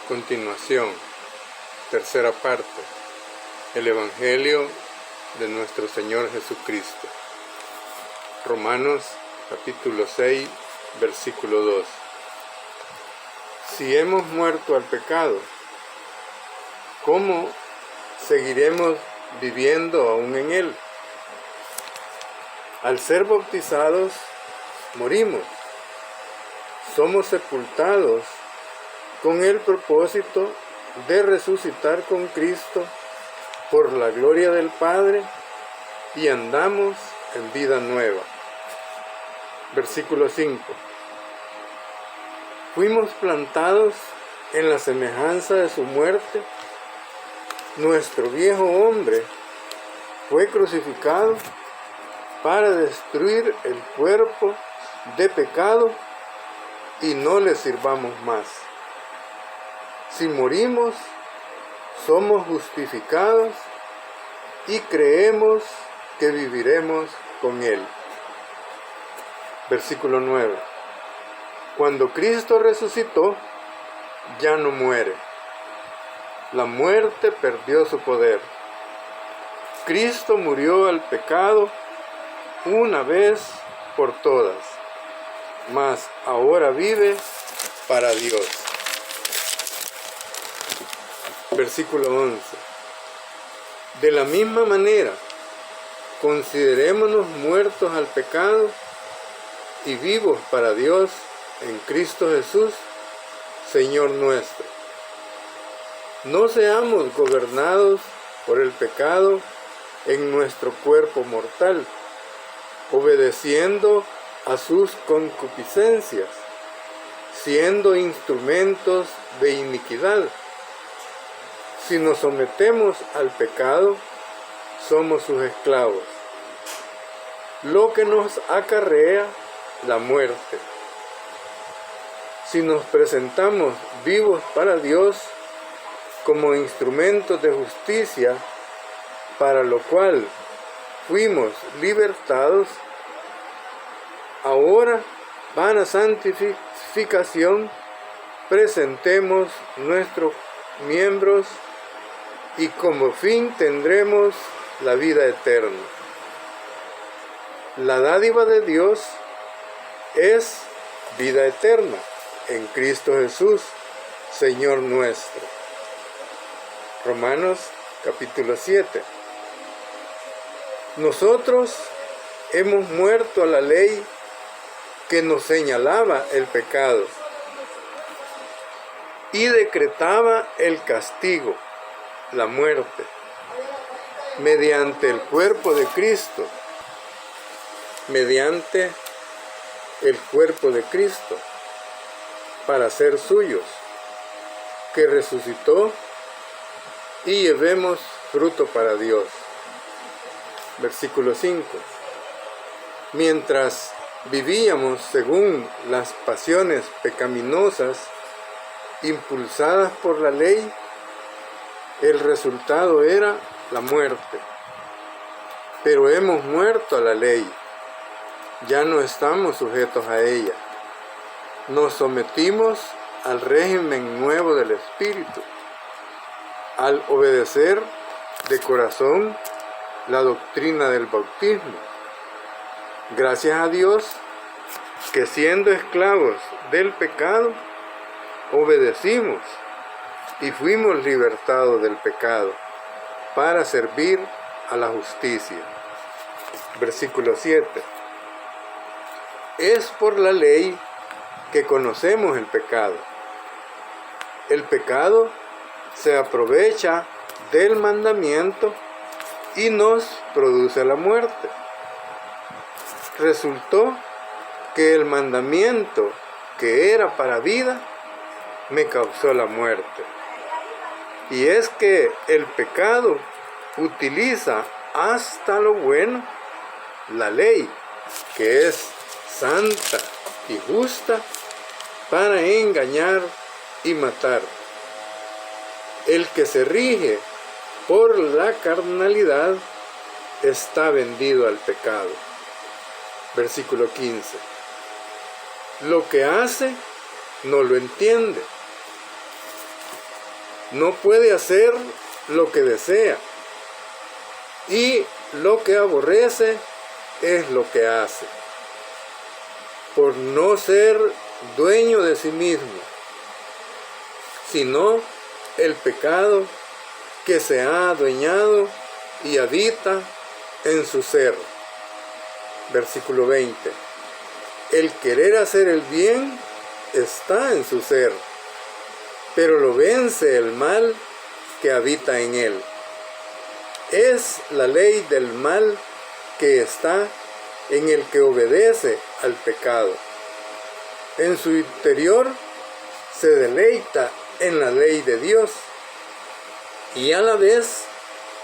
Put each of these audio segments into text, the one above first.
Continuación, tercera parte, el Evangelio de nuestro Señor Jesucristo. Romanos capítulo 6, versículo 2. Si hemos muerto al pecado, ¿cómo seguiremos viviendo aún en él? Al ser bautizados, morimos. Somos sepultados con el propósito de resucitar con Cristo por la gloria del Padre y andamos en vida nueva. Versículo 5. Fuimos plantados en la semejanza de su muerte. Nuestro viejo hombre fue crucificado para destruir el cuerpo de pecado y no le sirvamos más. Si morimos, somos justificados y creemos que viviremos con Él. Versículo 9. Cuando Cristo resucitó, ya no muere. La muerte perdió su poder. Cristo murió al pecado una vez por todas, mas ahora vive para Dios. Versículo 11. De la misma manera, considerémonos muertos al pecado y vivos para Dios en Cristo Jesús, Señor nuestro. No seamos gobernados por el pecado en nuestro cuerpo mortal, obedeciendo a sus concupiscencias, siendo instrumentos de iniquidad. Si nos sometemos al pecado, somos sus esclavos, lo que nos acarrea la muerte. Si nos presentamos vivos para Dios como instrumentos de justicia, para lo cual fuimos libertados, ahora, para santificación, presentemos nuestros miembros y como fin tendremos la vida eterna. La dádiva de Dios es vida eterna en Cristo Jesús, Señor nuestro. Romanos capítulo 7. Nosotros hemos muerto a la ley que nos señalaba el pecado y decretaba el castigo, la muerte, mediante el cuerpo de Cristo, para ser suyos, que resucitó y llevemos fruto para Dios. Versículo 5. Mientras vivíamos según las pasiones pecaminosas impulsadas por la ley, el resultado era la muerte. Pero hemos muerto a la ley, ya no estamos sujetos a ella. Nos sometimos al régimen nuevo del Espíritu, al obedecer de corazón la doctrina del bautismo. Gracias a Dios que siendo esclavos del pecado, obedecimos y fuimos libertados del pecado para servir a la justicia. Versículo 7. Es por la ley que conocemos el pecado. El pecado se aprovecha del mandamiento y nos produce la muerte. Resultó que el mandamiento que era para vida me causó la muerte. Y es que el pecado utiliza hasta lo bueno la ley, que es santa y justa, para engañar y matar. El que se rige por la carnalidad está vendido al pecado. Versículo 15. Lo que hace no lo entiende, no puede hacer lo que desea, y lo que aborrece es lo que hace, por no ser dueño de sí mismo, sino el pecado que se ha adueñado y habita en su ser. Versículo 20. El querer hacer el bien está en su ser, pero lo vence el mal que habita en él. Es la ley del mal que está en el que obedece al pecado. En su interior se deleita en la ley de Dios, y a la vez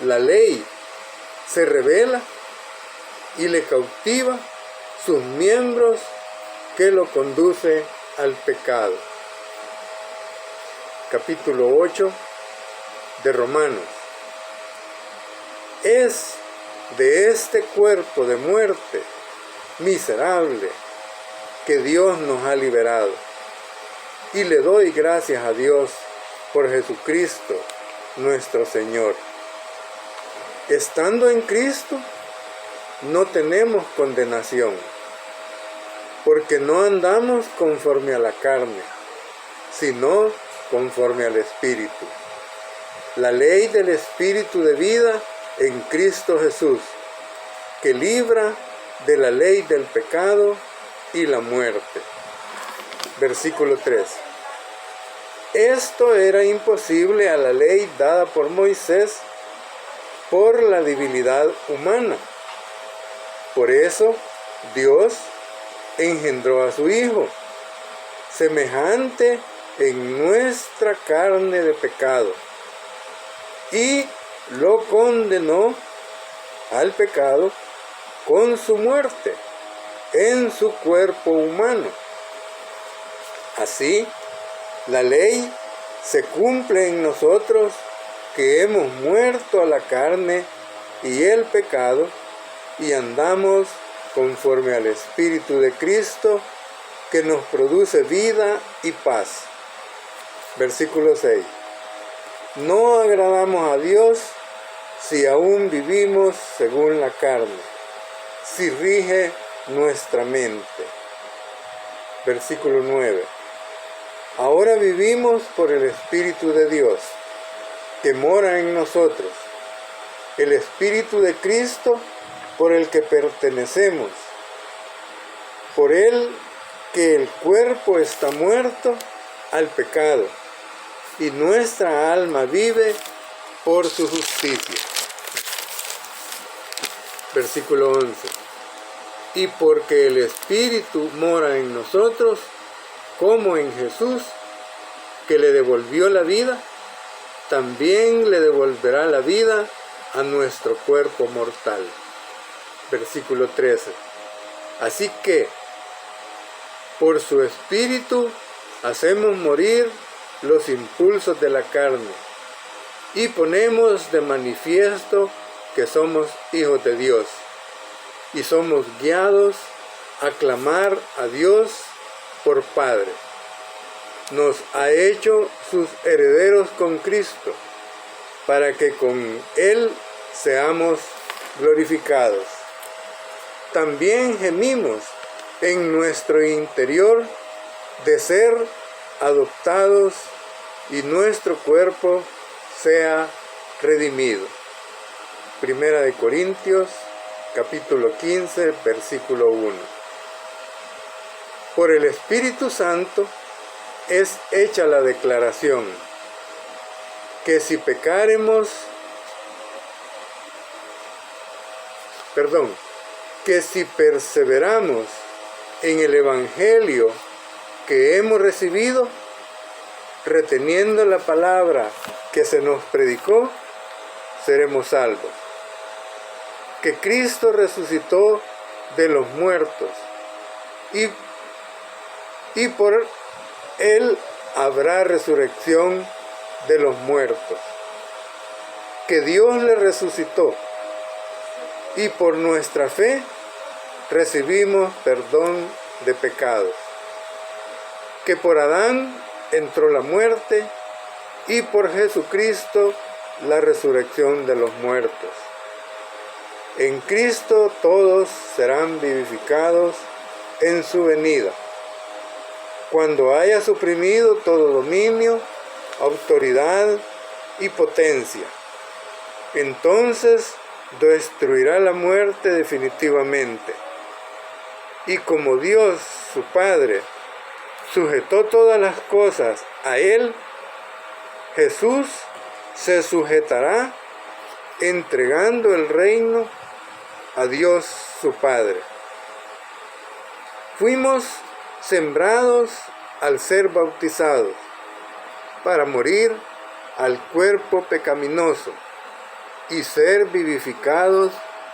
la ley se revela y le cautiva sus miembros, que lo conduce al pecado. Capítulo 8 de Romanos. Es de este cuerpo de muerte miserable que Dios nos ha liberado, y le doy gracias a Dios por Jesucristo nuestro Señor. Estando en Cristo, no tenemos condenación, porque no andamos conforme a la carne, sino conforme al Espíritu. La ley del Espíritu de vida en Cristo Jesús, que libra de la ley del pecado y la muerte. Versículo 3. Esto era imposible a la ley dada por Moisés por la debilidad humana. Por eso Dios engendró a su Hijo, semejante en nuestra carne de pecado, y lo condenó al pecado con su muerte en su cuerpo humano. Así, la ley se cumple en nosotros, que hemos muerto a la carne y el pecado, y andamos conforme al Espíritu de Cristo, que nos produce vida y paz. Versículo 6. No agradamos a Dios si aún vivimos según la carne, si rige nuestra mente. Versículo 9. Ahora vivimos por el Espíritu de Dios, que mora en nosotros, el Espíritu de Cristo, por el que pertenecemos, por él que el cuerpo está muerto al pecado, y nuestra alma vive por su justicia. Versículo 11. Y porque el Espíritu mora en nosotros, como en Jesús, que le devolvió la vida, también le devolverá la vida a nuestro cuerpo mortal. Versículo 13. Así que, por su Espíritu, hacemos morir los impulsos de la carne, y ponemos de manifiesto que somos hijos de Dios, y somos guiados a clamar a Dios por Padre. Nos ha hecho sus herederos con Cristo, para que con Él seamos glorificados. También gemimos en nuestro interior de ser adoptados y nuestro cuerpo sea redimido. Primera de Corintios, capítulo 15, versículo 1. Por el Espíritu Santo es hecha la declaración que si que si perseveramos en el Evangelio que hemos recibido, reteniendo la palabra que se nos predicó, seremos salvos. Que Cristo resucitó de los muertos, y por Él habrá resurrección de los muertos. Que Dios le resucitó, y por nuestra fe recibimos perdón de pecados. Que por Adán entró la muerte, y por Jesucristo la resurrección de los muertos. En Cristo todos serán vivificados en su venida, cuando haya suprimido todo dominio, autoridad y potencia. Entonces destruirá la muerte definitivamente. Y como Dios, su Padre, sujetó todas las cosas a Él, Jesús se sujetará entregando el reino a Dios su Padre. Fuimos sembrados al ser bautizados para morir al cuerpo pecaminoso y ser vivificados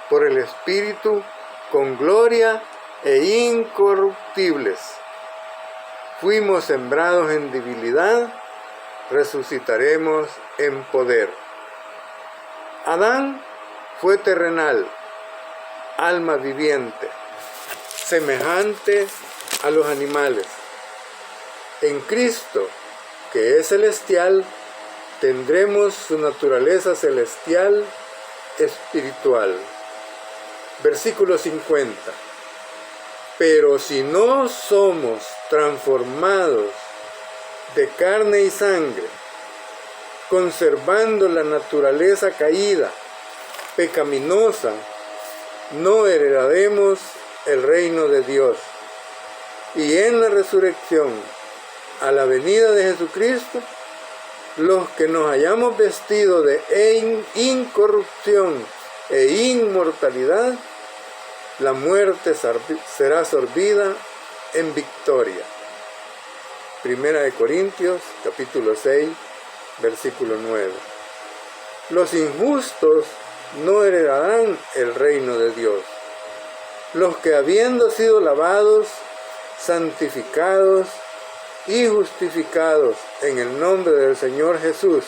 por el Espíritu con gloria e incorruptibles. Fuimos sembrados en debilidad, resucitaremos en poder. Adán fue terrenal, alma viviente, semejante a los animales. En Cristo, que es celestial, tendremos su naturaleza celestial espiritual. Versículo 50. Pero si no somos transformados de carne y sangre, conservando la naturaleza caída, pecaminosa, no heredaremos el reino de Dios. Y en la resurrección, a la venida de Jesucristo, los que nos hayamos vestido de incorrupción e inmortalidad, la muerte será sorbida en victoria. Primera de Corintios, capítulo 6, versículo 9. Los injustos no heredarán el reino de Dios. Los que habiendo sido lavados, santificados y justificados en el nombre del Señor Jesús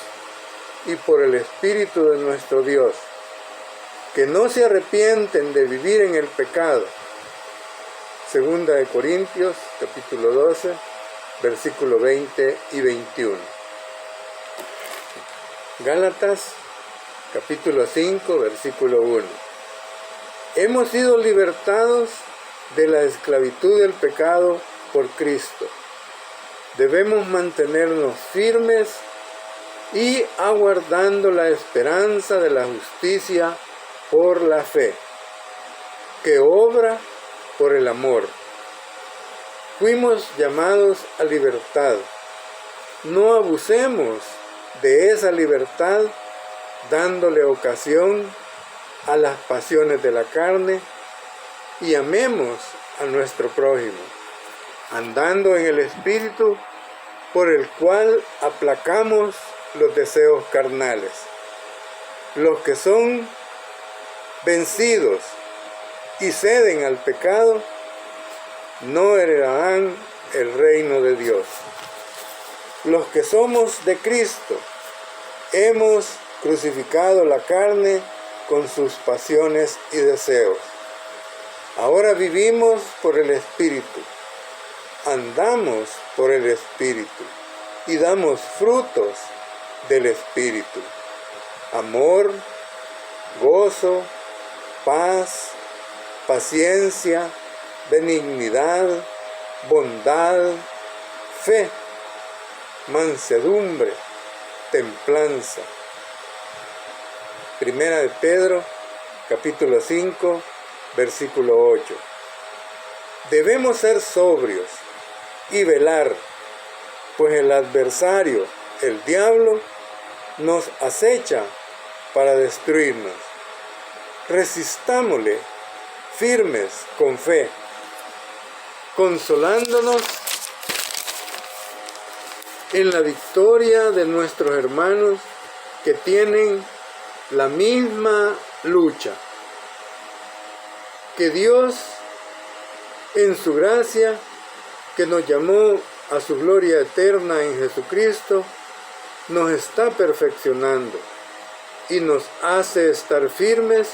y por el Espíritu de nuestro Dios, que no se arrepienten de vivir en el pecado. Segunda de Corintios, capítulo 12, versículo 20 y 21. Gálatas, capítulo 5, versículo 1. Hemos sido libertados de la esclavitud del pecado por Cristo. Debemos mantenernos firmes y aguardando la esperanza de la justicia por la fe, que obra por el amor. Fuimos llamados a libertad. No abusemos de esa libertad dándole ocasión a las pasiones de la carne y amemos a nuestro prójimo, andando en el Espíritu, por el cual aplacamos los deseos carnales. Los que son vencidos y ceden al pecado, no heredarán el reino de Dios. Los que somos de Cristo, hemos crucificado la carne con sus pasiones y deseos. Ahora vivimos por el Espíritu, andamos por el Espíritu y damos frutos del Espíritu: amor, gozo, paz, paciencia, benignidad, bondad, fe, mansedumbre, templanza. Primera de Pedro, capítulo 5, versículo 8. Debemos ser sobrios y velar, pues el adversario, el diablo, nos acecha para destruirnos. Resistámosle firmes con fe, consolándonos en la victoria de nuestros hermanos que tienen la misma lucha. Que Dios, en su gracia, que nos llamó a su gloria eterna en Jesucristo, nos está perfeccionando y nos hace estar firmes,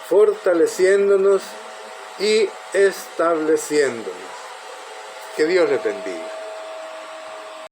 fortaleciéndonos y estableciéndonos. Que Dios les bendiga.